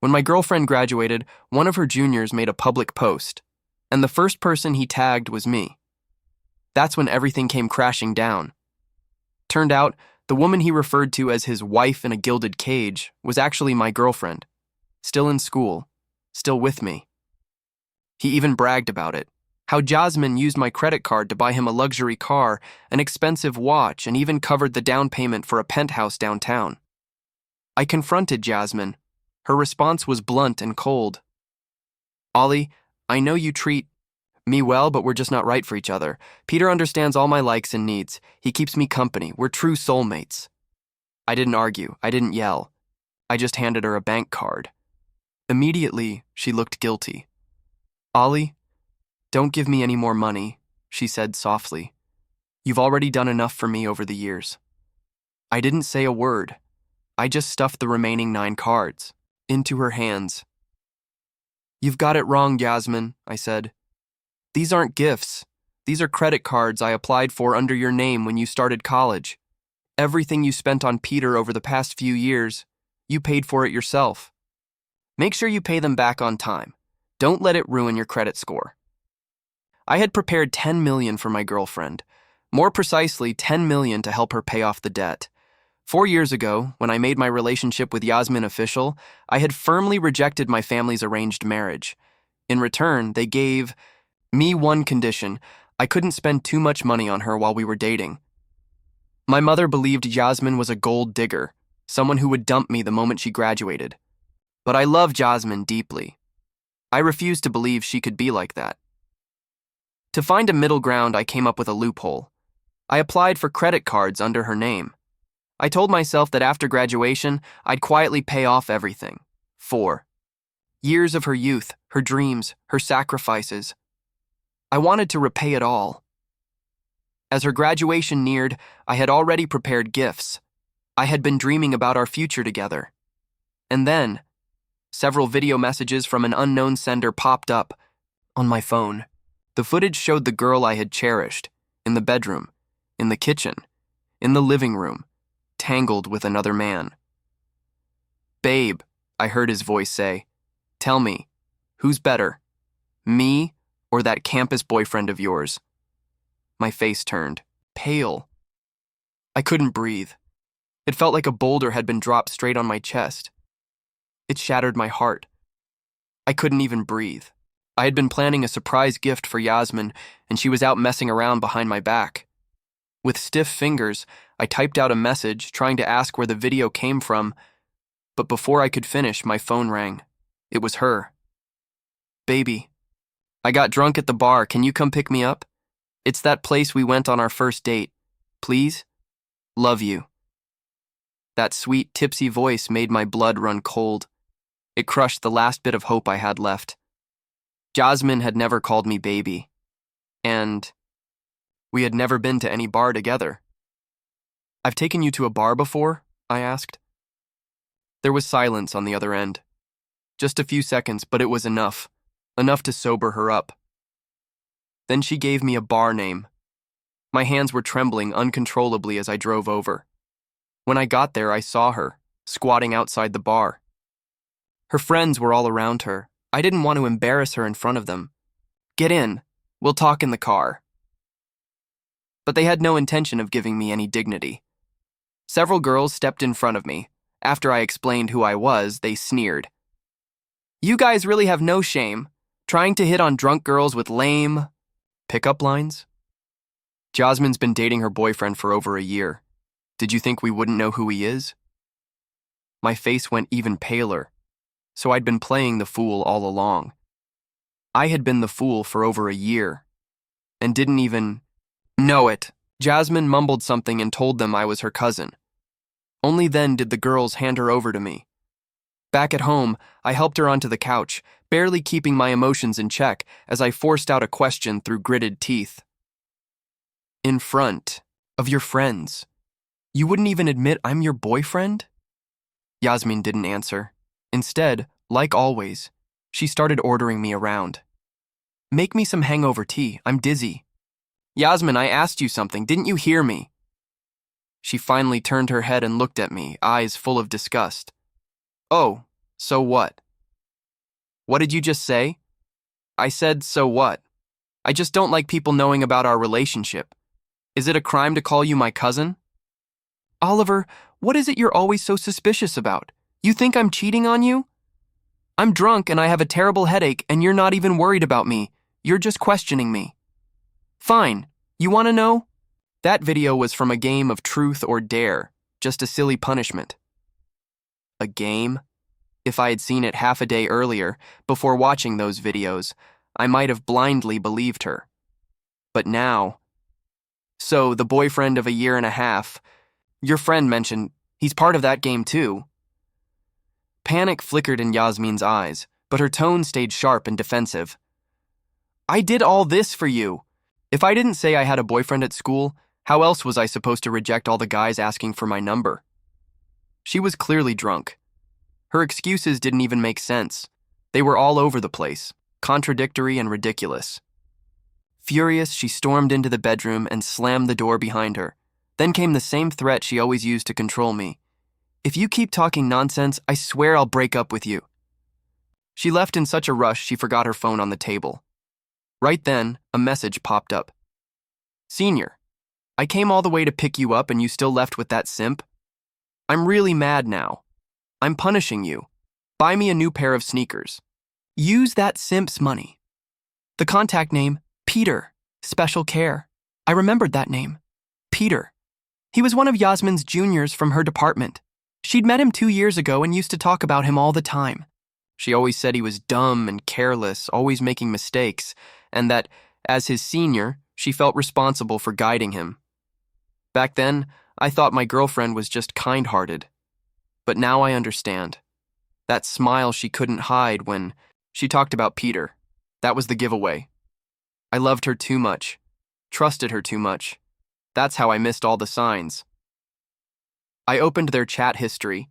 When my girlfriend graduated, one of her juniors made a public post, and the first person he tagged was me. That's when everything came crashing down. Turned out, the woman he referred to as his wife in a gilded cage was actually my girlfriend, still in school, still with me. He even bragged about it, how Jasmine used my credit card to buy him a luxury car, an expensive watch, and even covered the down payment for a penthouse downtown. I confronted Jasmine. Her response was blunt and cold. "Ollie, I know you treat me well, but we're just not right for each other. Peter understands all my likes and needs. He keeps me company. We're true soulmates." I didn't argue. I didn't yell. I just handed her a bank card. Immediately, she looked guilty. "Ollie, don't give me any more money," she said softly. "You've already done enough for me over the years." I didn't say a word. I just stuffed the remaining 9 cards into her hands. "You've got it wrong, Jasmine," I said. "These aren't gifts. These are credit cards I applied for under your name when you started college. Everything you spent on Peter over the past few years, you paid for it yourself. Make sure you pay them back on time. Don't let it ruin your credit score." I had prepared $10 million for my girlfriend. More precisely, $10 million to help her pay off the debt. 4 years ago, when I made my relationship with Yasmin official, I had firmly rejected my family's arranged marriage. In return, they gave me one condition: I couldn't spend too much money on her while we were dating. My mother believed Yasmin was a gold digger, someone who would dump me the moment she graduated. But I loved Yasmin deeply. I refused to believe she could be like that. To find a middle ground, I came up with a loophole. I applied for credit cards under her name. I told myself that after graduation, I'd quietly pay off everything. 4 years of her youth, her dreams, her sacrifices. I wanted to repay it all. As her graduation neared, I had already prepared gifts. I had been dreaming about our future together. And then, several video messages from an unknown sender popped up on my phone. The footage showed the girl I had cherished, in the bedroom, in the kitchen, in the living room, tangled with another man. "Babe," I heard his voice say, "tell me, who's better, me or that campus boyfriend of yours?" My face turned, pale. I couldn't breathe. It felt like a boulder had been dropped straight on my chest. It shattered my heart. I couldn't even breathe. I had been planning a surprise gift for Yasmin, and she was out messing around behind my back. With stiff fingers, I typed out a message trying to ask where the video came from, but before I could finish, my phone rang. It was her. "Baby, I got drunk at the bar. Can you come pick me up? It's that place we went on our first date. Please? Love you." That sweet, tipsy voice made my blood run cold. It crushed the last bit of hope I had left. Jasmine had never called me baby, and we had never been to any bar together. "I've taken you to a bar before?" I asked. There was silence on the other end. Just a few seconds, but it was enough to sober her up. Then she gave me a bar name. My hands were trembling uncontrollably as I drove over. When I got there, I saw her, squatting outside the bar. Her friends were all around her. I didn't want to embarrass her in front of them. "Get in. We'll talk in the car." But they had no intention of giving me any dignity. Several girls stepped in front of me. After I explained who I was, they sneered. "You guys really have no shame, trying to hit on drunk girls with lame pickup lines? Jasmine's been dating her boyfriend for over a year. Did you think we wouldn't know who he is?" My face went even paler. So I'd been playing the fool all along. I had been the fool for over a year, and didn't even know it. Jasmine mumbled something and told them I was her cousin. Only then did the girls hand her over to me. Back at home, I helped her onto the couch, barely keeping my emotions in check as I forced out a question through gritted teeth. "In front of your friends, you wouldn't even admit I'm your boyfriend?" Yasmin didn't answer. Instead, like always, she started ordering me around. "Make me some hangover tea. I'm dizzy." "Yasmin, I asked you something. Didn't you hear me?" She finally turned her head and looked at me, eyes full of disgust. "Oh, so what? What did you just say? I said, so what? I just don't like people knowing about our relationship. Is it a crime to call you my cousin? Oliver, what is it you're always so suspicious about? You think I'm cheating on you? I'm drunk and I have a terrible headache and you're not even worried about me. You're just questioning me. Fine. You want to know? That video was from a game of truth or dare, just a silly punishment. A game? If I had seen it half a day earlier, before watching those videos, I might have blindly believed her. But now... So, the boyfriend of a year and a half, your friend mentioned, he's part of that game too. Panic flickered in Yasmin's eyes, but her tone stayed sharp and defensive. I did all this for you. If I didn't say I had a boyfriend at school, how else was I supposed to reject all the guys asking for my number? She was clearly drunk. Her excuses didn't even make sense. They were all over the place, contradictory and ridiculous. Furious, she stormed into the bedroom and slammed the door behind her. Then came the same threat she always used to control me. If you keep talking nonsense, I swear I'll break up with you. She left in such a rush she forgot her phone on the table. Right then, a message popped up. Senior, I came all the way to pick you up and you still left with that simp? I'm really mad now. I'm punishing you. Buy me a new pair of sneakers. Use that simp's money. The contact name, Peter. Special care. I remembered that name. Peter. He was one of Yasmin's juniors from her department. She'd met him 2 years ago and used to talk about him all the time. She always said he was dumb and careless, always making mistakes, and that, as his senior, she felt responsible for guiding him. Back then, I thought my girlfriend was just kind-hearted. But now I understand. That smile she couldn't hide when she talked about Peter. That was the giveaway. I loved her too much, trusted her too much. That's how I missed all the signs. I opened their chat history.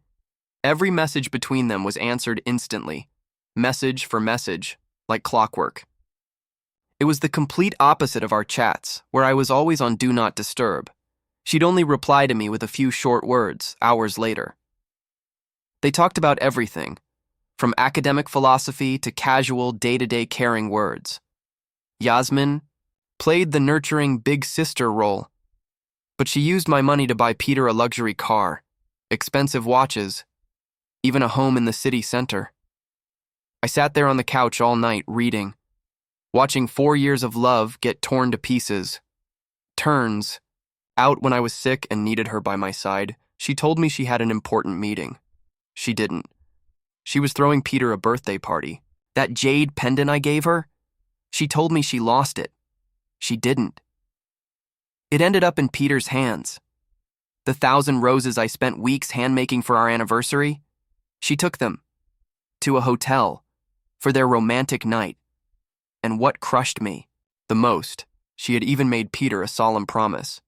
Every message between them was answered instantly, message for message, like clockwork. It was the complete opposite of our chats, where I was always on Do Not Disturb. She'd only reply to me with a few short words, hours later. They talked about everything, from academic philosophy to casual, day-to-day caring words. Yasmin played the nurturing big sister role, but she used my money to buy Peter a luxury car, expensive watches, even a home in the city center. I sat there on the couch all night reading, watching 4 years of love get torn to pieces. Turns out when I was sick and needed her by my side, she told me she had an important meeting. She didn't. She was throwing Peter a birthday party. That jade pendant I gave her, she told me she lost it. She didn't. It ended up in Peter's hands. The 1,000 roses I spent weeks handmaking for our anniversary, she took them to a hotel for their romantic night. And what crushed me the most, she had even made Peter a solemn promise.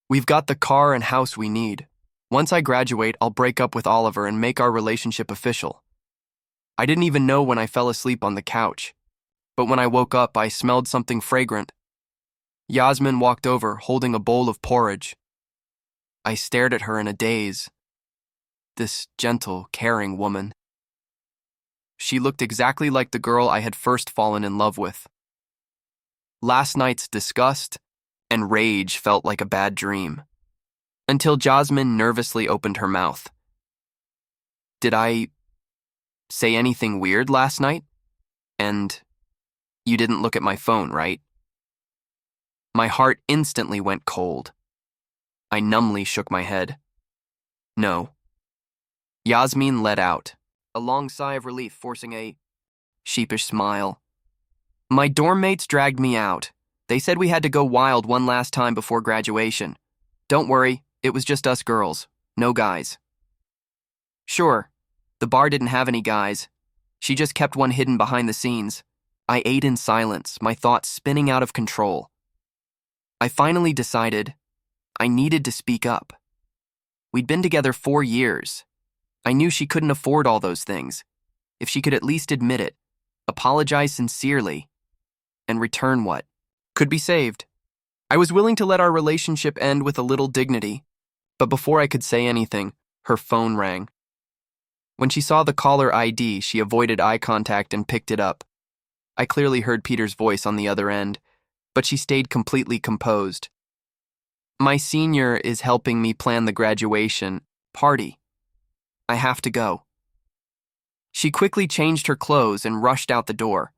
We've got the car and house we need. Once I graduate, I'll break up with Oliver and make our relationship official. I didn't even know when I fell asleep on the couch, but when I woke up, I smelled something fragrant. Yasmin walked over, holding a bowl of porridge. I stared at her in a daze. This gentle, caring woman. She looked exactly like the girl I had first fallen in love with. Last night's disgust and rage felt like a bad dream, until Jasmine nervously opened her mouth. Did I say anything weird last night? And you didn't look at my phone, right? My heart instantly went cold. I numbly shook my head. No. Yasmin let out, a long sigh of relief forcing a sheepish smile. My dorm mates dragged me out. They said we had to go wild one last time before graduation. Don't worry, it was just us girls, no guys. Sure, the bar didn't have any guys. She just kept one hidden behind the scenes. I ate in silence, my thoughts spinning out of control. I finally decided I needed to speak up. We'd been together 4 years. I knew she couldn't afford all those things. If she could at least admit it, apologize sincerely, and return what could be saved. I was willing to let our relationship end with a little dignity, but before I could say anything, her phone rang. When she saw the caller ID, she avoided eye contact and picked it up. I clearly heard Peter's voice on the other end, but she stayed completely composed. My senior is helping me plan the graduation party. I have to go. She quickly changed her clothes and rushed out the door.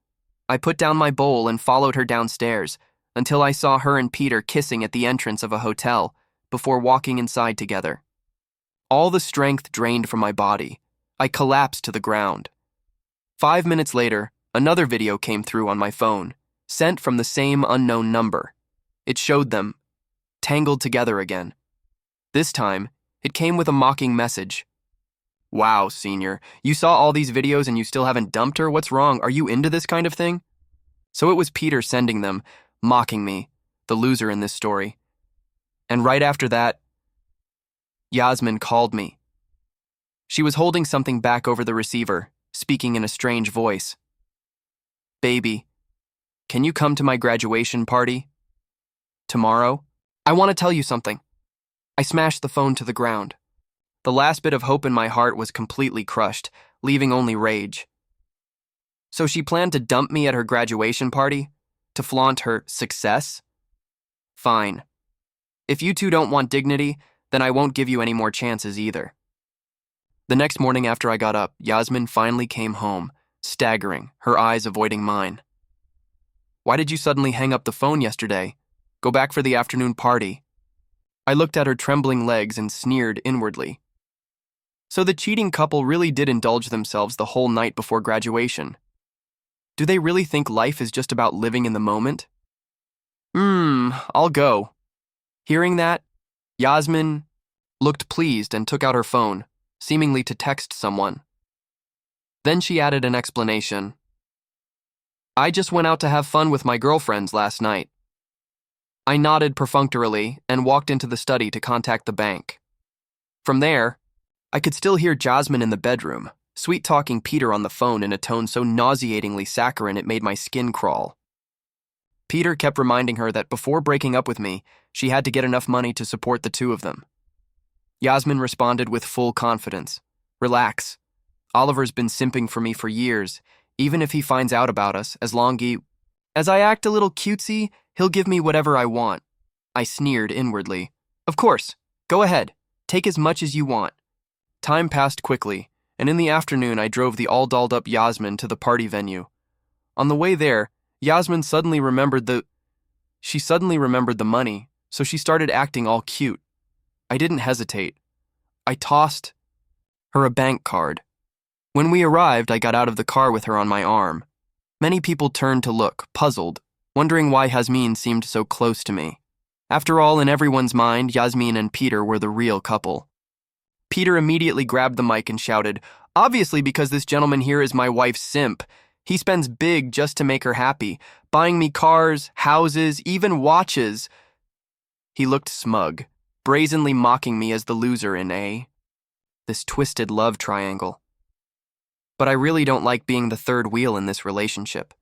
I put down my bowl and followed her downstairs until I saw her and Peter kissing at the entrance of a hotel before walking inside together. All the strength drained from my body. I collapsed to the ground. 5 minutes later, another video came through on my phone, sent from the same unknown number. It showed them, tangled together again. This time, it came with a mocking message. Wow, senior, you saw all these videos and you still haven't dumped her? What's wrong? Are you into this kind of thing? So it was Peter sending them, mocking me, the loser in this story. And right after that, Yasmin called me. She was holding something back over the receiver, speaking in a strange voice. Baby, can you come to my graduation party? Tomorrow? I want to tell you something. I smashed the phone to the ground. The last bit of hope in my heart was completely crushed, leaving only rage. So she planned to dump me at her graduation party? To flaunt her success? Fine. If you two don't want dignity, then I won't give you any more chances either. The next morning after I got up, Yasmin finally came home, staggering, her eyes avoiding mine. Why did you suddenly hang up the phone yesterday? Go back for the afternoon party. I looked at her trembling legs and sneered inwardly. So the cheating couple really did indulge themselves the whole night before graduation. Do they really think life is just about living in the moment? I'll go. Hearing that, Yasmin looked pleased and took out her phone, seemingly to text someone. Then she added an explanation. I just went out to have fun with my girlfriends last night. I nodded perfunctorily and walked into the study to contact the bank. From there, I could still hear Jasmine in the bedroom, sweet-talking Peter on the phone in a tone so nauseatingly saccharine it made my skin crawl. Peter kept reminding her that before breaking up with me, she had to get enough money to support the two of them. Yasmin responded with full confidence. Relax. Oliver's been simping for me for years, even if he finds out about us, as I act a little cutesy, he'll give me whatever I want. I sneered inwardly. Of course. Go ahead. Take as much as you want. Time passed quickly, and in the afternoon I drove the all-dolled-up Yasmin to the party venue. On the way there, Yasmin suddenly remembered the money, so she started acting all cute. I didn't hesitate. I tossed her a bank card. When we arrived, I got out of the car with her on my arm. Many people turned to look, puzzled, wondering why Yasmin seemed so close to me. After all, in everyone's mind, Yasmin and Peter were the real couple. Peter immediately grabbed the mic and shouted, "Obviously because this gentleman here is my wife's simp. He spends big just to make her happy, buying me cars, houses, even watches." He looked smug, brazenly mocking me as the loser in this twisted love triangle. But I really don't like being the third wheel in this relationship.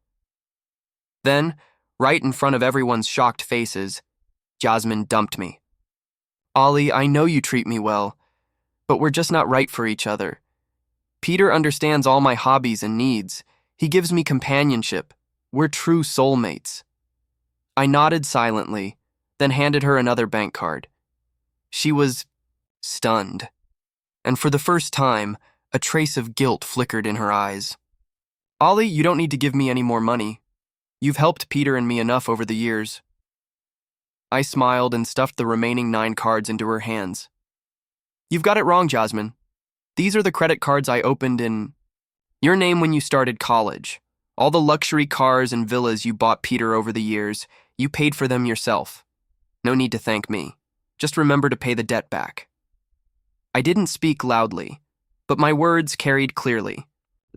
Then, right in front of everyone's shocked faces, Jasmine dumped me. Ollie, I know you treat me well, but we're just not right for each other. Peter understands all my hobbies and needs. He gives me companionship. We're true soulmates. I nodded silently, then handed her another bank card. She was stunned, and for the first time, a trace of guilt flickered in her eyes. Ollie, you don't need to give me any more money. You've helped Peter and me enough over the years. I smiled and stuffed the remaining 9 cards into her hands. You've got it wrong, Jasmine. These are the credit cards I opened in your name when you started college. All the luxury cars and villas you bought Peter over the years, you paid for them yourself. No need to thank me. Just remember to pay the debt back. I didn't speak loudly, but my words carried clearly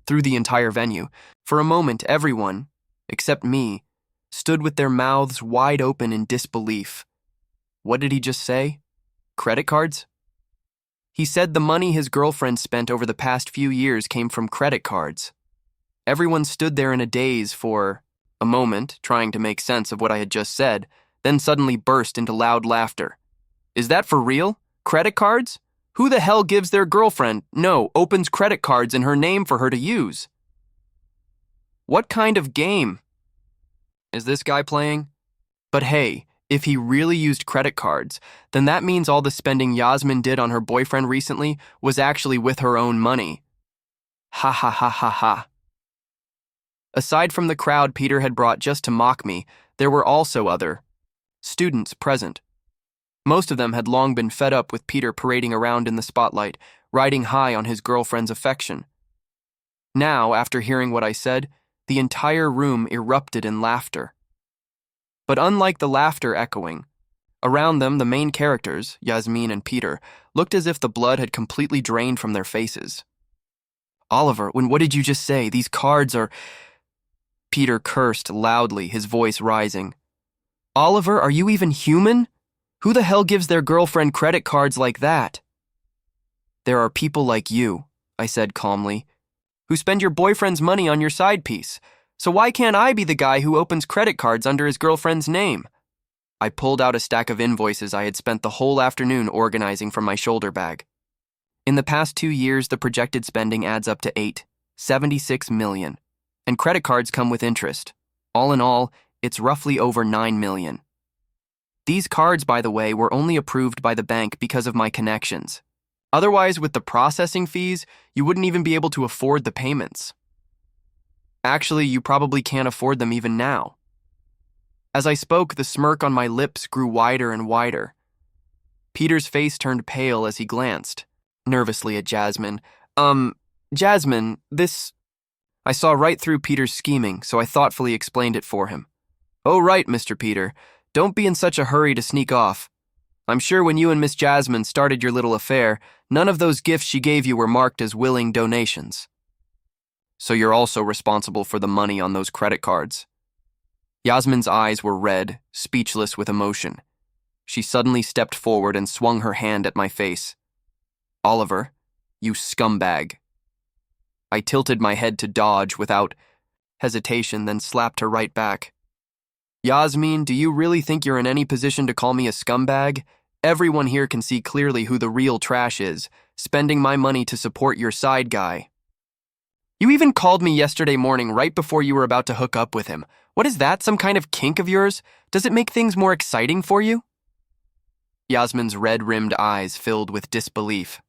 through the entire venue. For a moment, everyone, except me, stood with their mouths wide open in disbelief. What did he just say? Credit cards? He said the money his girlfriend spent over the past few years came from credit cards. Everyone stood there in a daze for a moment, trying to make sense of what I had just said, then suddenly burst into loud laughter. Is that for real? Credit cards? Who the hell gives their girlfriend, opens credit cards in her name for her to use? What kind of game is this guy playing? But hey, if he really used credit cards, then that means all the spending Yasmin did on her boyfriend recently was actually with her own money. Ha ha ha ha ha. Aside from the crowd Peter had brought just to mock me, there were also other students present. Most of them had long been fed up with Peter parading around in the spotlight, riding high on his girlfriend's affection. Now, after hearing what I said, the entire room erupted in laughter. But unlike the laughter echoing, around them the main characters, Yasmin and Peter, looked as if the blood had completely drained from their faces. Oliver, what did you just say? These cards are... Peter cursed loudly, his voice rising. Oliver, are you even human? Who the hell gives their girlfriend credit cards like that? There are people like you, I said calmly, who spend your boyfriend's money on your side piece. So why can't I be the guy who opens credit cards under his girlfriend's name? I pulled out a stack of invoices I had spent the whole afternoon organizing from my shoulder bag. In the past 2 years, the projected spending adds up to $76 million. And credit cards come with interest. All in all, it's roughly over $9 million. These cards, by the way, were only approved by the bank because of my connections. Otherwise, with the processing fees, you wouldn't even be able to afford the payments. Actually, you probably can't afford them even now. As I spoke, the smirk on my lips grew wider and wider. Peter's face turned pale as he glanced nervously at Jasmine. Jasmine, this... I saw right through Peter's scheming, so I thoughtfully explained it for him. Oh, right, Mr. Peter. Don't be in such a hurry to sneak off. I'm sure when you and Miss Jasmine started your little affair, none of those gifts she gave you were marked as willing donations. So you're also responsible for the money on those credit cards. Yasmin's eyes were red, speechless with emotion. She suddenly stepped forward and swung her hand at my face. Oliver, you scumbag. I tilted my head to dodge without hesitation, then slapped her right back. Yasmin, do you really think you're in any position to call me a scumbag? Everyone here can see clearly who the real trash is, spending my money to support your side guy. You even called me yesterday morning right before you were about to hook up with him. What is that, some kind of kink of yours? Does it make things more exciting for you? Yasmin's red-rimmed eyes filled with disbelief.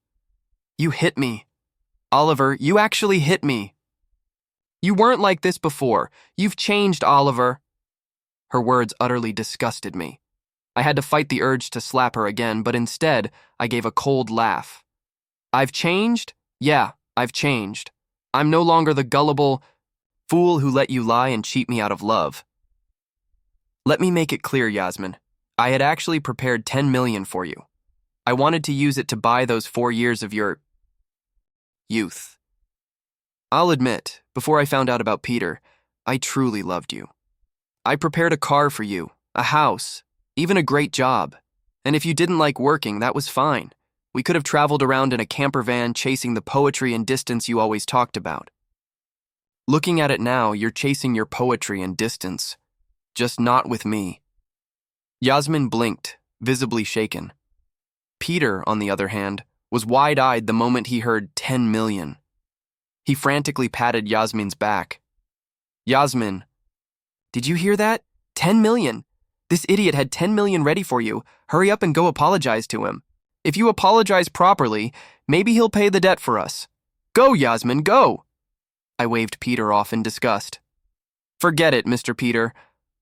You hit me. Oliver, you actually hit me. You weren't like this before. You've changed, Oliver. Her words utterly disgusted me. I had to fight the urge to slap her again, but instead, I gave a cold laugh. I've changed? Yeah, I've changed. I'm no longer the gullible fool who let you lie and cheat me out of love. Let me make it clear, Yasmin. I had actually prepared $10 million for you. I wanted to use it to buy those 4 years of your youth. I'll admit, before I found out about Peter, I truly loved you. I prepared a car for you, a house, even a great job. And if you didn't like working, that was fine. We could have traveled around in a camper van chasing the poetry and distance you always talked about. Looking at it now, you're chasing your poetry and distance, just not with me. Yasmin blinked, visibly shaken. Peter, on the other hand, was wide-eyed the moment he heard 10 million. He frantically patted Yasmin's back. Yasmin, did you hear that? 10 million. This idiot had 10 million ready for you. Hurry up and go apologize to him. If you apologize properly, maybe he'll pay the debt for us. Go, Yasmin, go! I waved Peter off in disgust. Forget it, Mr. Peter.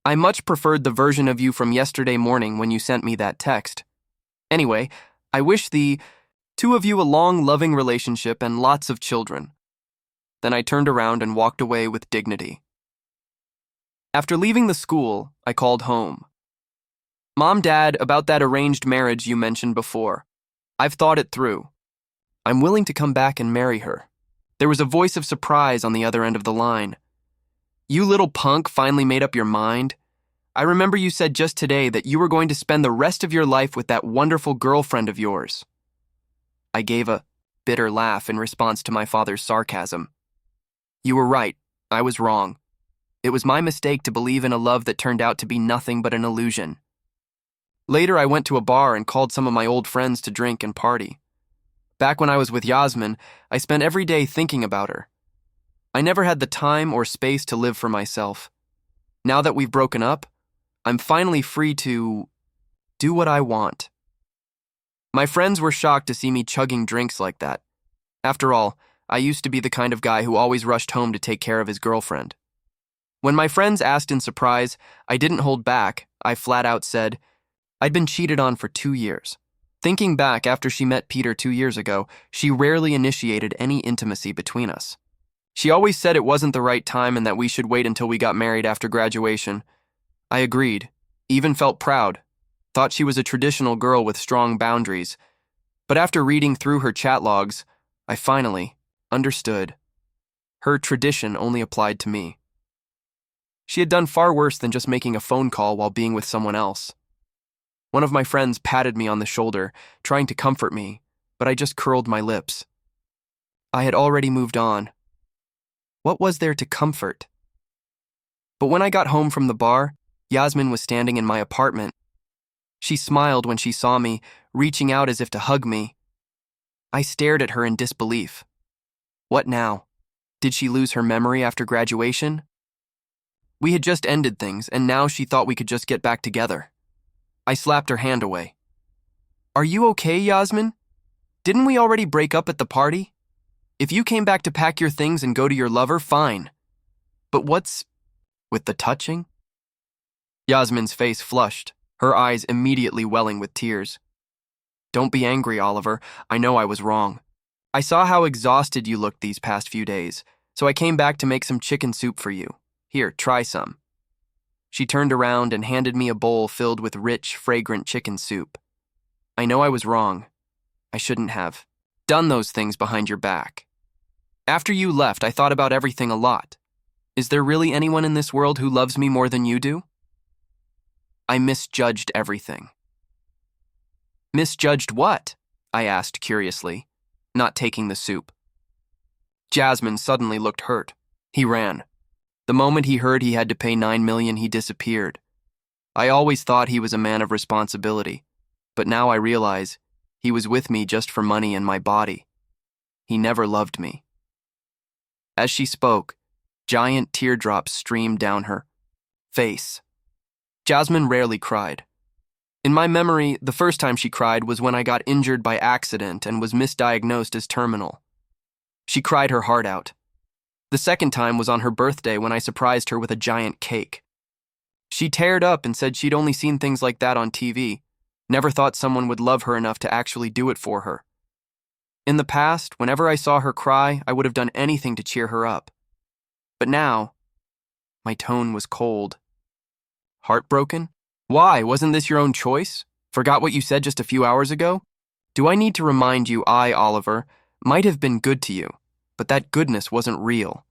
I much preferred the version of you from yesterday morning when you sent me that text. Anyway, I wish the two of you a long, loving relationship and lots of children. Then I turned around and walked away with dignity. After leaving the school, I called home. Mom, Dad, about that arranged marriage you mentioned before. I've thought it through. I'm willing to come back and marry her. There was a voice of surprise on the other end of the line. You little punk finally made up your mind? I remember you said just today that you were going to spend the rest of your life with that wonderful girlfriend of yours. I gave a bitter laugh in response to my father's sarcasm. You were right. I was wrong. It was my mistake to believe in a love that turned out to be nothing but an illusion. Later, I went to a bar and called some of my old friends to drink and party. Back when I was with Yasmin, I spent every day thinking about her. I never had the time or space to live for myself. Now that we've broken up, I'm finally free to do what I want. My friends were shocked to see me chugging drinks like that. After all, I used to be the kind of guy who always rushed home to take care of his girlfriend. When my friends asked in surprise, I didn't hold back. I flat out said, I'd been cheated on for 2 years. Thinking back after she met Peter 2 years ago, she rarely initiated any intimacy between us. She always said it wasn't the right time and that we should wait until we got married after graduation. I agreed, even felt proud, thought she was a traditional girl with strong boundaries. But after reading through her chat logs, I finally understood. Her tradition only applied to me. She had done far worse than just making a phone call while being with someone else. One of my friends patted me on the shoulder, trying to comfort me, but I just curled my lips. I had already moved on. What was there to comfort? But when I got home from the bar, Yasmin was standing in my apartment. She smiled when she saw me, reaching out as if to hug me. I stared at her in disbelief. What now? Did she lose her memory after graduation? We had just ended things, and now she thought we could just get back together. I slapped her hand away. Are you okay, Yasmin? Didn't we already break up at the party? If you came back to pack your things and go to your lover, fine. But what's with the touching? Yasmin's face flushed, her eyes immediately welling with tears. Don't be angry, Oliver. I know I was wrong. I saw how exhausted you looked these past few days, so I came back to make some chicken soup for you. Here, try some. She turned around and handed me a bowl filled with rich, fragrant chicken soup. I know I was wrong. I shouldn't have done those things behind your back. After you left, I thought about everything a lot. Is there really anyone in this world who loves me more than you do? I misjudged everything. Misjudged what? I asked curiously, not taking the soup. Jasmine suddenly looked hurt. He ran. The moment he heard he had to pay $9 million, he disappeared. I always thought he was a man of responsibility, but now I realize he was with me just for money and my body. He never loved me. As she spoke, giant teardrops streamed down her face. Jasmine rarely cried. In my memory, the first time she cried was when I got injured by accident and was misdiagnosed as terminal. She cried her heart out. The second time was on her birthday when I surprised her with a giant cake. She teared up and said she'd only seen things like that on TV, never thought someone would love her enough to actually do it for her. In the past, whenever I saw her cry, I would have done anything to cheer her up. But now, my tone was cold. Heartbroken? Why? Wasn't this your own choice? Forgot what you said just a few hours ago? Do I need to remind you I, Oliver, might have been good to you, but that goodness wasn't real.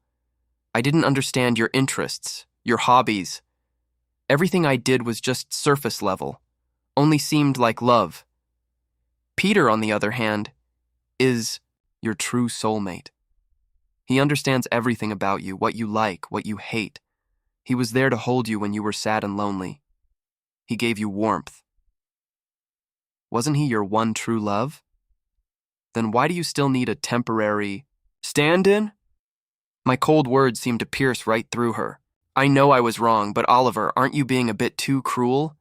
I didn't understand your interests, your hobbies. Everything I did was just surface level, only seemed like love. Peter, on the other hand, is your true soulmate. He understands everything about you, what you like, what you hate. He was there to hold you when you were sad and lonely. He gave you warmth. Wasn't he your one true love? Then why do you still need a temporary stand-in? My cold words seemed to pierce right through her. I know I was wrong, but Oliver, aren't you being a bit too cruel?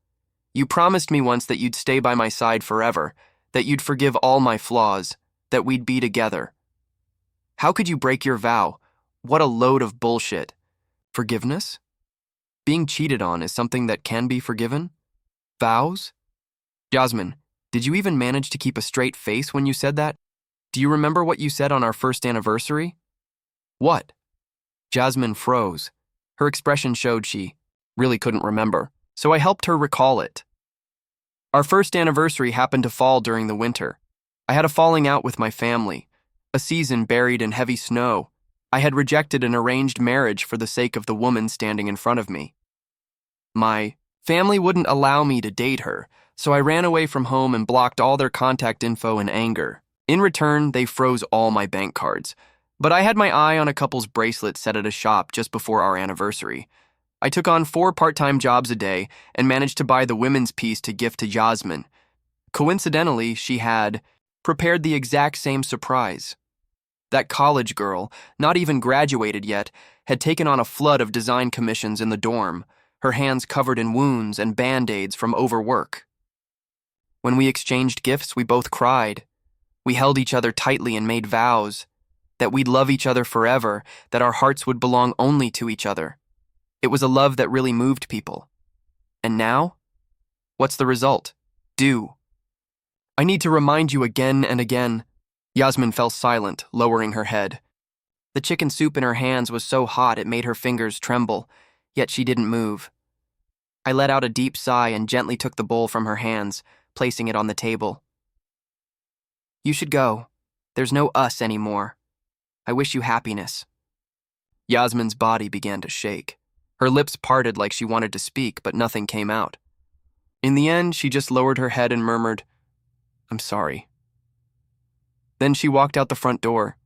You promised me once that you'd stay by my side forever, that you'd forgive all my flaws, that we'd be together. How could you break your vow? What a load of bullshit. Forgiveness? Being cheated on is something that can be forgiven? Vows? Jasmine, did you even manage to keep a straight face when you said that? Do you remember what you said on our first anniversary? What? Jasmine froze. Her expression showed she really couldn't remember, so I helped her recall it. Our first anniversary happened to fall during the winter. I had a falling out with my family, a season buried in heavy snow. I had rejected an arranged marriage for the sake of the woman standing in front of me. My family wouldn't allow me to date her, so I ran away from home and blocked all their contact info in anger. In return, they froze all my bank cards, but I had my eye on a couple's bracelet set at a shop just before our anniversary. I took on 4 part-time jobs a day and managed to buy the women's piece to gift to Jasmine. Coincidentally, she had prepared the exact same surprise. That college girl, not even graduated yet, had taken on a flood of design commissions in the dorm, her hands covered in wounds and band-aids from overwork. When we exchanged gifts, we both cried. We held each other tightly and made vows that we'd love each other forever, that our hearts would belong only to each other. It was a love that really moved people. And now? What's the result? I need to remind you again and again. Yasmin fell silent, lowering her head. The chicken soup in her hands was so hot it made her fingers tremble, yet she didn't move. I let out a deep sigh and gently took the bowl from her hands, placing it on the table. You should go. There's no us anymore. I wish you happiness. Yasmin's body began to shake. Her lips parted like she wanted to speak, but nothing came out. In the end, she just lowered her head and murmured, I'm sorry. Then she walked out the front door.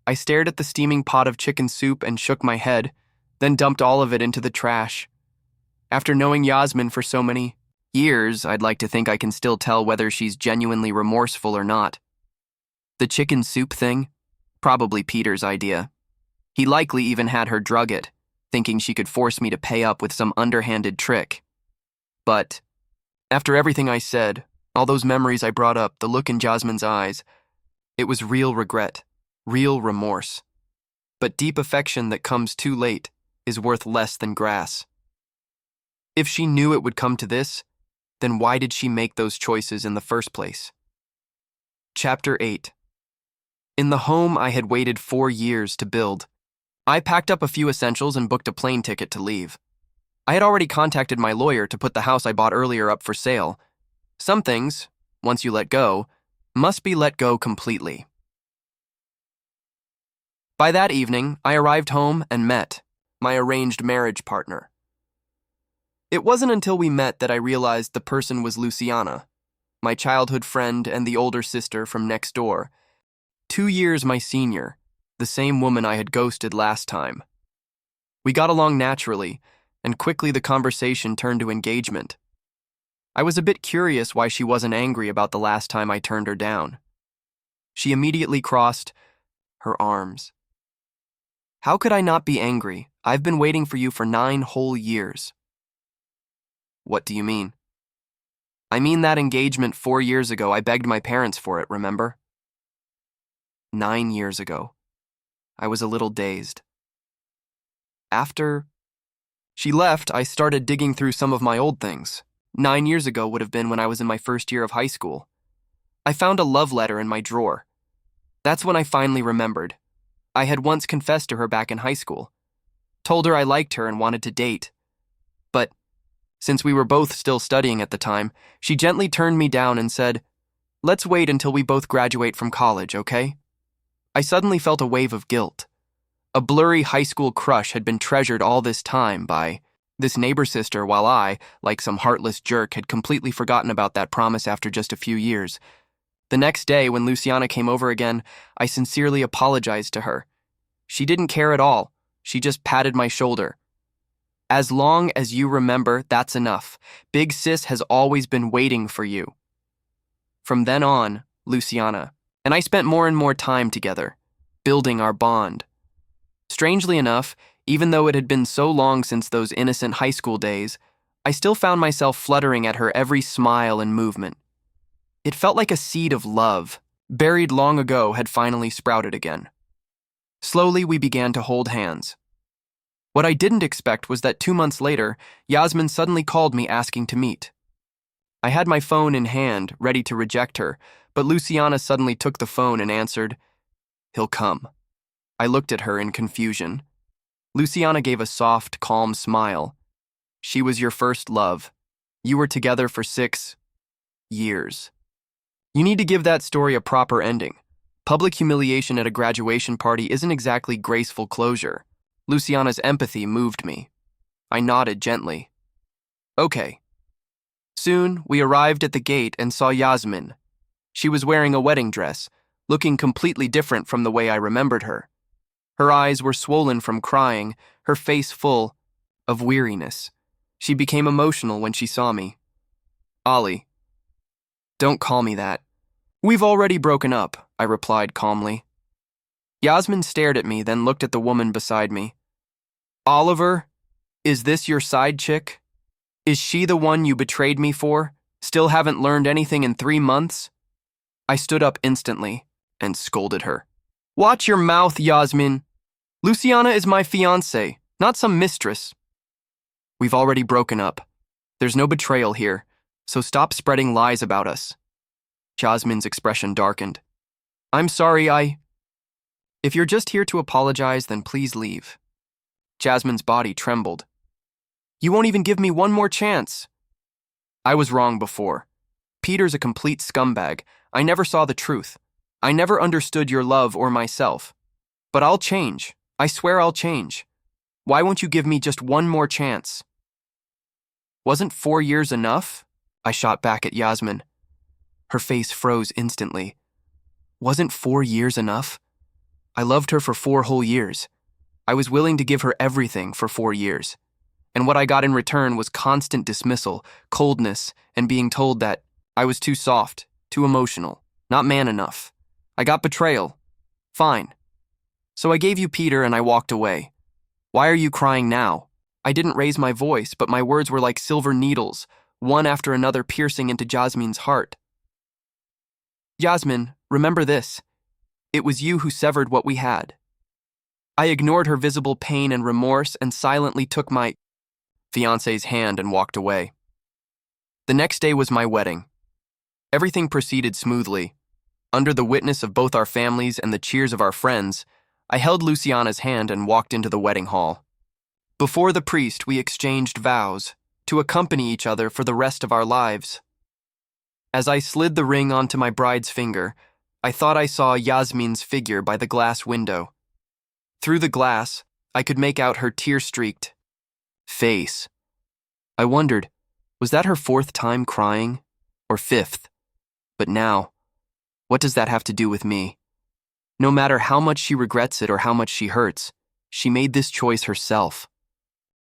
I stared at the steaming pot of chicken soup and shook my head, then dumped all of it into the trash. After knowing Yasmin for so many years, I'd like to think I can still tell whether she's genuinely remorseful or not. The chicken soup thing? Probably Peter's idea. He likely even had her drug it, thinking she could force me to pay up with some underhanded trick. But after everything I said, all those memories I brought up, the look in Yasmin's eyes, it was real regret, real remorse. But deep affection that comes too late is worth less than grass. If she knew it would come to this, then why did she make those choices in the first place? Chapter 8. In the home I had waited 4 years to build, I packed up a few essentials and booked a plane ticket to leave. I had already contacted my lawyer to put the house I bought earlier up for sale. Some things, once you let go, must be let go completely. By that evening, I arrived home and met my arranged marriage partner. It wasn't until we met that I realized the person was Luciana, my childhood friend and the older sister from next door, 2 years my senior, the same woman I had ghosted last time. We got along naturally, and quickly the conversation turned to engagement. I was a bit curious why she wasn't angry about the last time I turned her down. She immediately crossed her arms. How could I not be angry? I've been waiting for you for 9 whole years. What do you mean? I mean that engagement 4 years ago, I begged my parents for it, remember? 9 years ago. I was a little dazed. After she left, I started digging through some of my old things. 9 years ago would have been when I was in my first year of high school. I found a love letter in my drawer. That's when I finally remembered. I had once confessed to her back in high school. Told her I liked her and wanted to date. But since we were both still studying at the time, she gently turned me down and said, "Let's wait until we both graduate from college, okay?" I suddenly felt a wave of guilt. A blurry high school crush had been treasured all this time by this neighbor sister, while I, like some heartless jerk, had completely forgotten about that promise after just a few years. The next day, when Luciana came over again, I sincerely apologized to her. She didn't care at all. She just patted my shoulder. As long as you remember, that's enough. Big Sis has always been waiting for you. From then on, Luciana and I spent more and more time together, building our bond. Strangely enough, even though it had been so long since those innocent high school days, I still found myself fluttering at her every smile and movement. It felt like a seed of love, buried long ago, had finally sprouted again. Slowly, we began to hold hands. What I didn't expect was that 2 months later, Yasmin suddenly called me asking to meet. I had my phone in hand, ready to reject her, but Luciana suddenly took the phone and answered, "He'll come." I looked at her in confusion. Luciana gave a soft, calm smile. "She was your first love. You were together for 6 years. You need to give that story a proper ending. Public humiliation at a graduation party isn't exactly graceful closure." Luciana's empathy moved me. I nodded gently. "Okay." Soon, we arrived at the gate and saw Yasmin. She was wearing a wedding dress, looking completely different from the way I remembered her. Her eyes were swollen from crying, her face full of weariness. She became emotional when she saw me. "Ollie, don't call me that. We've already broken up, I replied calmly. Yasmin stared at me, then looked at the woman beside me. Oliver, is this your side chick? Is she the one you betrayed me for? Still haven't learned anything in 3 months? I stood up instantly and scolded her. Watch your mouth, Yasmin. Luciana is my fiancée, not some mistress. We've already broken up. There's no betrayal here, so stop spreading lies about us. Yasmin's expression darkened. I'm sorry, If you're just here to apologize, then please leave. Jasmine's body trembled. You won't even give me one more chance. I was wrong before. Peter's a complete scumbag. I never saw the truth. I never understood your love or myself. But I'll change. I swear I'll change. Why won't you give me just one more chance? Wasn't 4 years enough? I shot back at Yasmin. Her face froze instantly. Wasn't 4 years enough? I loved her for 4 whole years. I was willing to give her everything for 4 years. And what I got in return was constant dismissal, coldness, and being told that I was too soft, too emotional, not man enough. I got betrayal. Fine. So I gave you Peter and I walked away. Why are you crying now? I didn't raise my voice, but my words were like silver needles, one after another piercing into Jasmine's heart. Yasmin, remember this. It was you who severed what we had. I ignored her visible pain and remorse and silently took my fiancé's hand and walked away. The next day was my wedding. Everything proceeded smoothly. Under the witness of both our families and the cheers of our friends, I held Luciana's hand and walked into the wedding hall. Before the priest, we exchanged vows to accompany each other for the rest of our lives. As I slid the ring onto my bride's finger, I thought I saw Yasmin's figure by the glass window. Through the glass, I could make out her tear-streaked face. I wondered, was that her 4th time crying? Or 5th? But now, what does that have to do with me? No matter how much she regrets it or how much she hurts, she made this choice herself.